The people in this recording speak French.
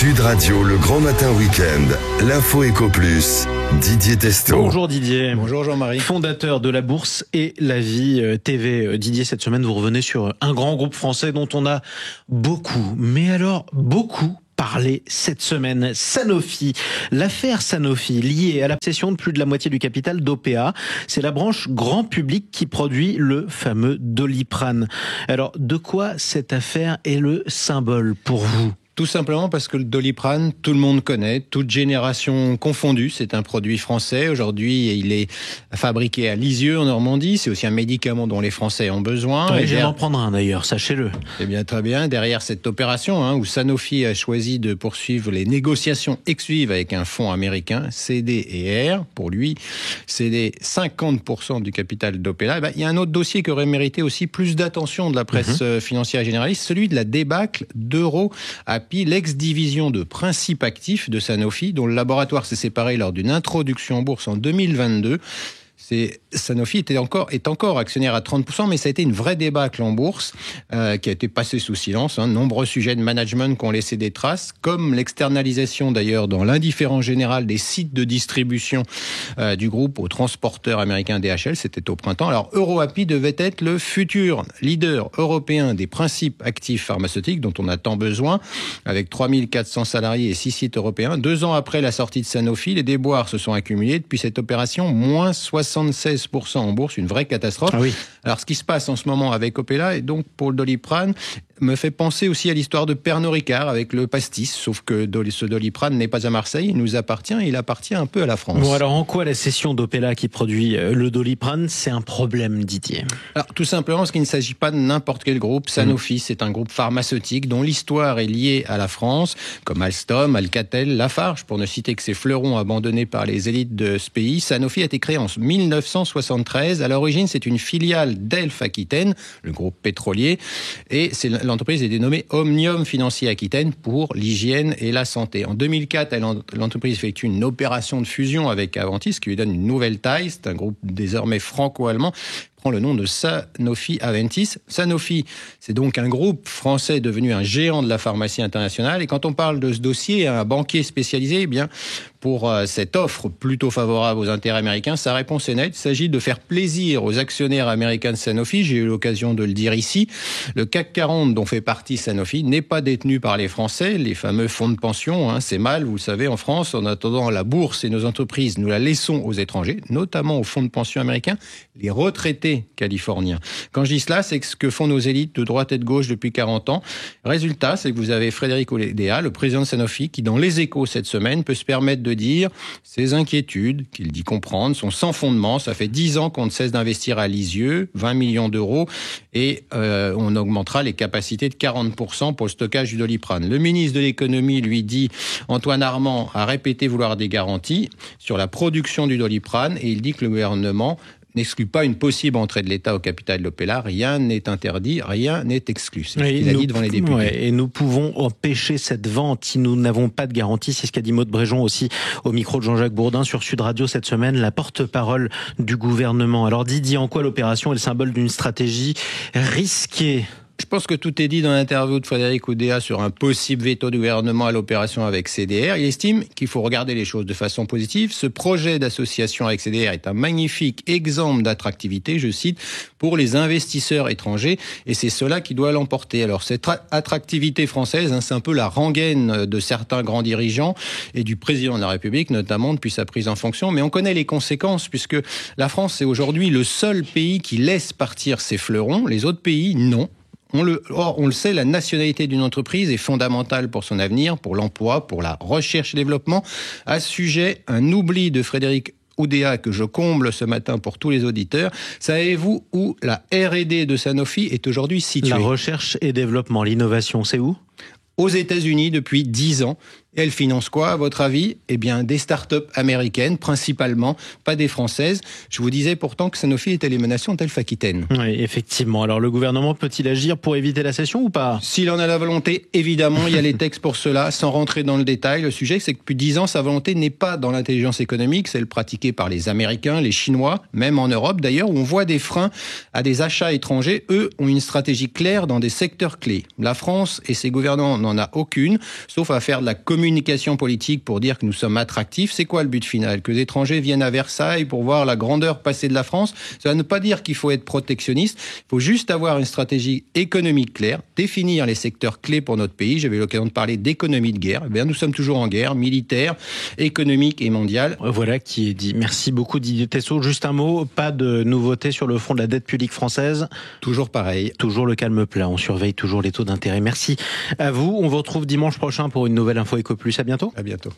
Sud Radio, le grand matin week-end, l'info Éco Plus, Didier Testo. Bonjour Didier. Bonjour Jean-Marie. Fondateur de la Bourse et la Vie TV. Didier, cette semaine, vous revenez sur un grand groupe français dont on a beaucoup, mais alors beaucoup parlé cette semaine. Sanofi. L'affaire Sanofi, liée à la cession de plus de la moitié du capital d'OPA. C'est la branche grand public qui produit le fameux Doliprane. Alors, de quoi cette affaire est le symbole pour vous ? Tout simplement parce que le Doliprane, tout le monde connaît, toute génération confondue. C'est un produit français. Aujourd'hui, il est fabriqué à Lisieux, en Normandie. C'est aussi un médicament dont les Français ont besoin. Ouais, je vais en prendre un d'ailleurs, sachez-le. Eh bien, très bien. Derrière cette opération, où Sanofi a choisi de poursuivre les négociations exclusives avec un fonds américain, CD&R, pour lui, céder 50% du capital d'Opella. Il y a un autre dossier qui aurait mérité aussi plus d'attention de la presse financière généraliste, celui de la débâcle d'EuroAPI, l'ex-division de Principe Actif de Sanofi, dont le laboratoire s'est séparé lors d'une introduction en bourse en 2022. Sanofi est encore actionnaire à 30%, mais ça a été une vraie débâcle en bourse qui a été passée sous silence. Nombreux sujets de management qui ont laissé des traces, comme l'externalisation d'ailleurs dans l'indifférence générale des sites de distribution du groupe au transporteur américain DHL, c'était au printemps. Alors EuroAPI devait être le futur leader européen des principes actifs pharmaceutiques dont on a tant besoin, avec 3400 salariés et 6 sites européens. 2 ans après la sortie de Sanofi, les déboires se sont accumulés. Depuis cette opération, moins 76% en bourse, une vraie catastrophe. Ah oui. Alors, ce qui se passe en ce moment avec Opella, et donc pour le Doliprane, me fait penser aussi à l'histoire de Pernod Ricard avec le pastis, sauf que ce Doliprane n'est pas à Marseille, il nous appartient, il appartient un peu à la France. Bon, alors en quoi la cession d'Opella qui produit le Doliprane, c'est un problème, Didier ? Alors, tout simplement parce qu'il ne s'agit pas de n'importe quel groupe. Sanofi, c'est un groupe pharmaceutique dont l'histoire est liée à la France, comme Alstom, Alcatel, Lafarge, pour ne citer que ces fleurons abandonnés par les élites de ce pays. Sanofi a été créé en 1973. À l'origine, c'est une filiale d'Elf Aquitaine, le groupe pétrolier, et l'entreprise est dénommée Omnium Financier Aquitaine pour l'hygiène et la santé. En 2004, l'entreprise effectue une opération de fusion avec Aventis, qui lui donne une nouvelle taille. C'est un groupe désormais franco-allemand. Prend le nom de Sanofi Aventis. Sanofi, c'est donc un groupe français devenu un géant de la pharmacie internationale. Et quand on parle de ce dossier, un banquier spécialisé, eh bien, pour cette offre plutôt favorable aux intérêts américains, sa réponse est nette. Il s'agit de faire plaisir aux actionnaires américains de Sanofi. J'ai eu l'occasion de le dire ici. Le CAC 40, dont fait partie Sanofi, n'est pas détenu par les Français, les fameux fonds de pension. C'est mal, vous le savez, en France. En attendant, la bourse et nos entreprises, nous la laissons aux étrangers, notamment aux fonds de pension américains, les retraités californiens. Quand je dis cela, c'est ce que font nos élites de droite et de gauche depuis 40 ans. Résultat, c'est que vous avez Frédéric Oudéa, le président de Sanofi, qui, dans Les Échos cette semaine, peut se permettre de dire ses inquiétudes, qu'il dit comprendre, sont sans fondement. Ça fait 10 ans qu'on ne cesse d'investir à Lisieux, 20 millions d'euros, et on augmentera les capacités de 40% pour le stockage du Doliprane. Le ministre de l'économie lui dit, Antoine Armand a répété vouloir des garanties sur la production du Doliprane, et il dit que le gouvernement n'exclut pas une possible entrée de l'État au capital de l'Opella. Rien n'est interdit, rien n'est exclu. C'est ce qu'il a dit devant les députés. Ouais, et nous pouvons empêcher cette vente si nous n'avons pas de garantie. C'est ce qu'a dit Maud Bréjon aussi au micro de Jean-Jacques Bourdin sur Sud Radio cette semaine, la porte-parole du gouvernement. Alors Didier, en quoi l'opération est le symbole d'une stratégie risquée ? Je pense que tout est dit dans l'interview de Frédéric Oudéa sur un possible veto du gouvernement à l'opération avec CD&R. Il estime qu'il faut regarder les choses de façon positive. Ce projet d'association avec CD&R est un magnifique exemple d'attractivité, je cite, pour les investisseurs étrangers, et c'est cela qui doit l'emporter. Alors cette attractivité française, c'est un peu la rengaine de certains grands dirigeants et du président de la République, notamment depuis sa prise en fonction, mais on connaît les conséquences puisque la France est aujourd'hui le seul pays qui laisse partir ses fleurons, les autres pays non. On le sait, la nationalité d'une entreprise est fondamentale pour son avenir, pour l'emploi, pour la recherche et développement. À ce sujet, un oubli de Frédéric Oudéa que je comble ce matin pour tous les auditeurs. Savez-vous où la R&D de Sanofi est aujourd'hui située ? La recherche et développement, l'innovation, c'est où ? Aux États-Unis depuis 10 ans. Et elle finance quoi, à votre avis? Eh bien, des start-up américaines, principalement, pas des françaises. Je vous disais pourtant que Sanofi était l'émanation d'Elf-Aquitaine. Oui, effectivement. Alors, le gouvernement peut-il agir pour éviter la cession ou pas? S'il en a la volonté, évidemment, il y a les textes pour cela. Sans rentrer dans le détail, le sujet, c'est que depuis 10 ans, sa volonté n'est pas dans l'intelligence économique, celle pratiquée par les Américains, les Chinois, même en Europe d'ailleurs, où on voit des freins à des achats étrangers. Eux ont une stratégie claire dans des secteurs clés. La France et ses gouvernants n'en a aucune, sauf à faire de la communication politique pour dire que nous sommes attractifs. C'est quoi le but final? Que les étrangers viennent à Versailles pour voir la grandeur passée de la France? Ça ne veut pas dire qu'il faut être protectionniste. Il faut juste avoir une stratégie économique claire, définir les secteurs clés pour notre pays. J'avais l'occasion de parler d'économie de guerre. Eh bien, nous sommes toujours en guerre militaire, économique et mondiale. Voilà qui est dit. Merci beaucoup Didier Tessot. Juste un mot, pas de nouveauté sur le front de la dette publique française. Toujours pareil. Toujours le calme plat. On surveille toujours les taux d'intérêt. Merci à vous. On vous retrouve dimanche prochain pour une nouvelle Info Éco Plus. À bientôt. À bientôt.